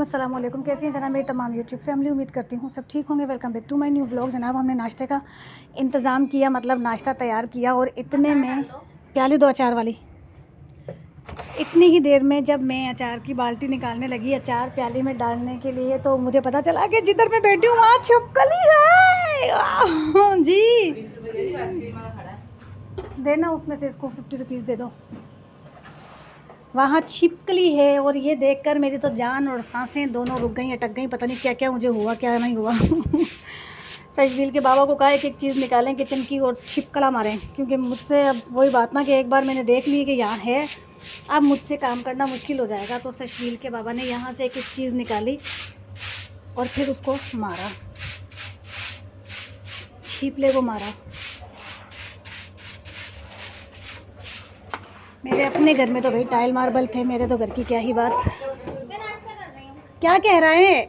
अस्सलाम वालेकुम। कैसी हैं जनाब मेरी तमाम यूट्यूब फैमिली। उम्मीद करती हूँ सब ठीक होंगे। Welcome back to my new vlog. जनाब हमने नाश्ते का इंतज़ाम किया, मतलब नाश्ता तैयार किया और इतने में प्याली दो अचार वाली। इतनी ही देर में जब मैं अचार की बाल्टी निकालने लगी अचार प्याली में डालने के लिए, तो मुझे पता चला कि जिधर मैं बैठी हूँ वहाँ छिपकली है। जी देना, उसमें से इसको 50 रुपीज़ दे दो। वहाँ छिपकली है और ये देखकर मेरी तो जान और सांसें दोनों रुक गई, अटक गई। पता नहीं क्या क्या मुझे हुआ, क्या नहीं हुआ। सचबील के बाबा को कहा एक चीज़ निकालें किचन की और छिपकला मारें, क्योंकि मुझसे अब वही बात ना कि एक बार मैंने देख ली कि यहाँ है, अब मुझसे काम करना मुश्किल हो जाएगा। तो सचबील के बाबा ने यहाँ से एक चीज़ निकाली और फिर उसको मारा, छिपले को मारा। मेरे अपने घर में तो भाई टाइल मार्बल थे, मेरे तो घर की क्या ही बात। क्या कह रहा है?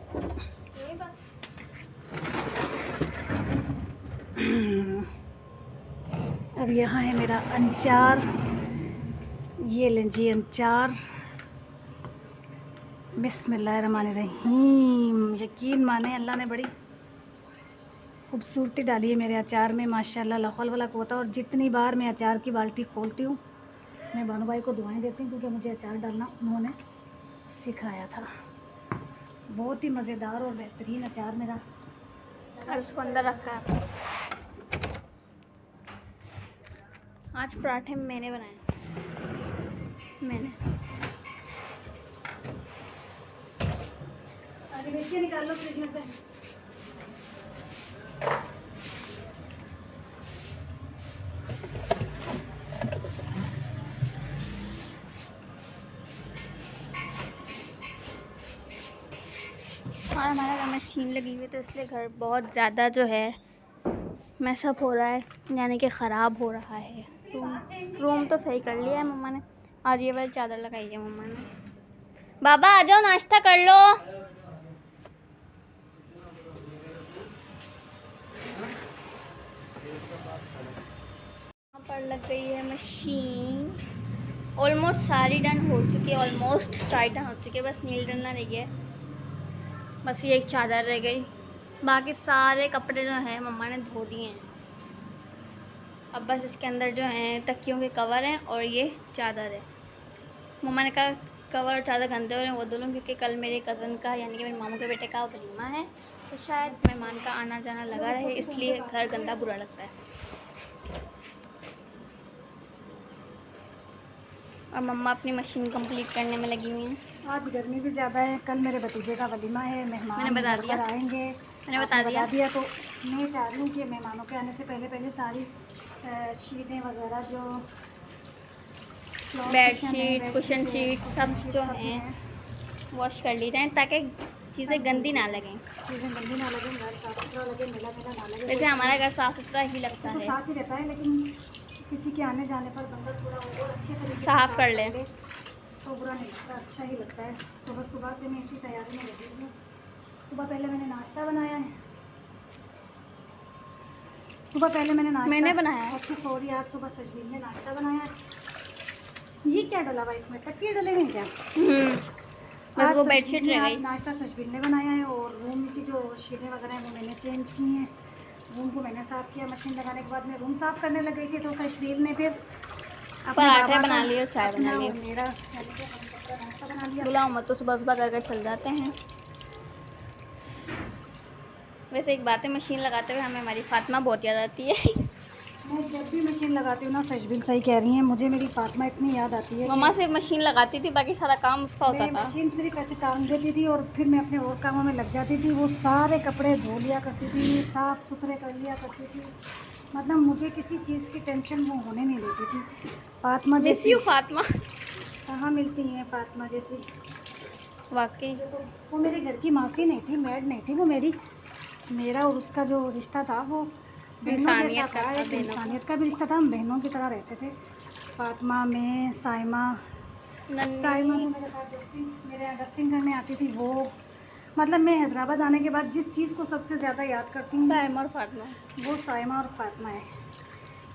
अब यहाँ है मेरा अचार, ये लें जी अचार। बिस्मिल्लाहिर्रहमानिर्रहीम। यकीन माने अल्लाह ने बड़ी खूबसूरती डाली है मेरे अचार में, माशाल्लाह ला हौल वला कुव्वत। और जितनी बार मैं अचार की बाल्टी खोलती हूँ मैं बानू भाई को दुआएं देती हूँ, क्योंकि मुझे अचार डालना उन्होंने सिखाया था। बहुत ही मज़ेदार और बेहतरीन अचार मेरा। और उसको अंदर रखा है। आज पराठे मैंने बनाए, मैंने। आगे देखिए, निकाल लो फ्रिज में से। और हमारे घर मशीन लगी हुई है, तो इसलिए घर बहुत ज़्यादा जो है मैसअप हो रहा है, यानी कि ख़राब हो रहा है। रूम तो सही कर लिया है मम्मा ने। आज ये वाली चादर लगाई है मम्मा ने। बाबा आ जाओ, नाश्ता कर लो। यहाँ पर लग गई है मशीन। ऑलमोस्ट सारी डन हो चुकी है, ऑलमोस्ट सारी डन हो चुकी है, बस नील डलना रह गया है। बस ये एक चादर रह गई, बाकी सारे कपड़े जो हैं मम्मा ने धो दिए हैं। अब बस इसके अंदर जो हैं तकियों के कवर हैं और ये चादर है। मम्मा ने कहा कवर और चादर गंदे हो रहे हैं वो दोनों, क्योंकि कल मेरे कज़न का यानी कि मेरे मामू के बेटे का वलीमा है, तो शायद मेहमान का आना जाना लगा रहे, इसलिए घर गंदा बुरा लगता है। और मम्मा अपनी मशीन कंप्लीट करने में लगी हुई हैं। आज गर्मी भी ज़्यादा है, कल मेरे भतीजे का वलीमा है, मेहमान मैंने बता दिया, आएंगे। मैंने बता दिया। तो मैं चाह रही हूँ कि मेहमानों के आने से पहले सारी शीटें वगैरह जो बेडशीट, कुशन शीट सब जो हैं वॉश कर ली जाएँ, ताकि चीज़ें गंदी ना लगें। चीज़ें गंदी ना लगें, घर साफ सुथरा लगे, मेला मेला ना लगे। वैसे हमारा घर साफ़ सुथरा ही लगता है, साफ ही रहता है, लेकिन किसी के आने जाने पर बंदा थोड़ा और अच्छे तरीके से साफ़ कर ले तो बुरा नहीं लगता, अच्छा ही लगता है। तो बस सुबह से मैं इसी तैयारी में लगी हूँ। सुबह पहले मैंने नाश्ता बनाया है, मैंने बनाया है। अच्छा सॉरी, आज सुबह सजवीर ने नाश्ता बनाया है। ये क्या डला हुआ इसमें, तकिए डले हुए क्या? बस वो बेडशीट रह गई। नाश्ता सजवीर ने बनाया है और रूम की जो शीटें वगैरह हैं वो मैंने चेंज की हैं। रूम को मैंने साफ़ किया, मशीन लगाने के बाद मैं रूम साफ़ करने लग गई थी, तो सजवीर ने फिर पराठे बना लिए और चाय बना ली। मेरा नाश्ता बना लिया। बुलाओ मत, तो सुबह सुबह कर चल जाते हैं। वैसे एक बात है, मशीन लगाते हुए हमें हमारी फातिमा बहुत याद आती है। मैं जब भी मशीन लगाती हूँ ना, सजवीर सही कह रही हैं, मुझे मेरी फातिमा इतनी याद आती है। मम्मा सिर्फ मशीन लगाती थी, बाकी सारा काम उसका होता था। मशीन सिर्फ ऐसे काम देती थी और फिर मैं अपने और कामों में लग जाती थी। वो सारे कपड़े धो लिया करती थी, साफ़ सुथरे कर लिया करती थी, मतलब मुझे किसी चीज़ की टेंशन वो होने नहीं देती थी। फातिमा जैसी फातिमा कहाँ मिलती हैं, फातिमा जैसी वाकई। तो वो मेरे घर की मासी नहीं थी, मेड नहीं थी, वो मेरा और उसका जो रिश्ता था वो इंसानियत का था, एक इंसानियत का भी रिश्ता था। हम बहनों की तरह रहते थे। फातिमा में साइमा जो मेरे साथ मेरे यहाँ डस्टिंग करने आती थी, वो मतलब मैं हैदराबाद आने के बाद जिस चीज़ को सबसे ज़्यादा याद करती हूँ साइमा और फातिमा, वो साइमा और फातिमा है।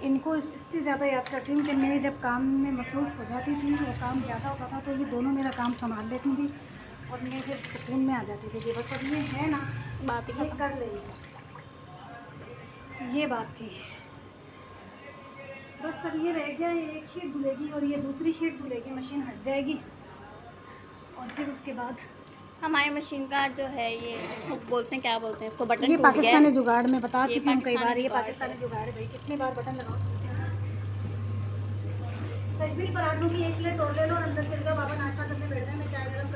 इनको इसलिए ज़्यादा याद करती हूँ कि मैं जब काम में मसरूफ़ हो जाती थी और काम ज़्यादा होता था, तो ये दोनों मेरा काम संभाल लेती थी और मैं फिर सुकून में आ जाती थी कि बस अब ये है ना, बात ही ये खत्म। कर लेगी, ये बात थी। बस अब ये रह गया, ये एक शीट धुलेगी और ये दूसरी शीट धुलेगी, मशीन हट जाएगी और फिर उसके बाद हमारी मशीन का जो है ये वो बोलते हैं, क्या बोलते हैं इसको, बटन ये टूट गया पाकिस्तानी है। जुगाड़ में बता ये चुकी हूँ कई बार, ये जुगाड़ पाकिस्तानी है। जुगाड़ है भाई, कितनी बार बटन लगाओ टूट जाता है। सच भी पराठों की एक प्लेट और ले लो और अंदर चल जाओ, बाबा नाश्ता करने बैठ गए, मैं चाय गरम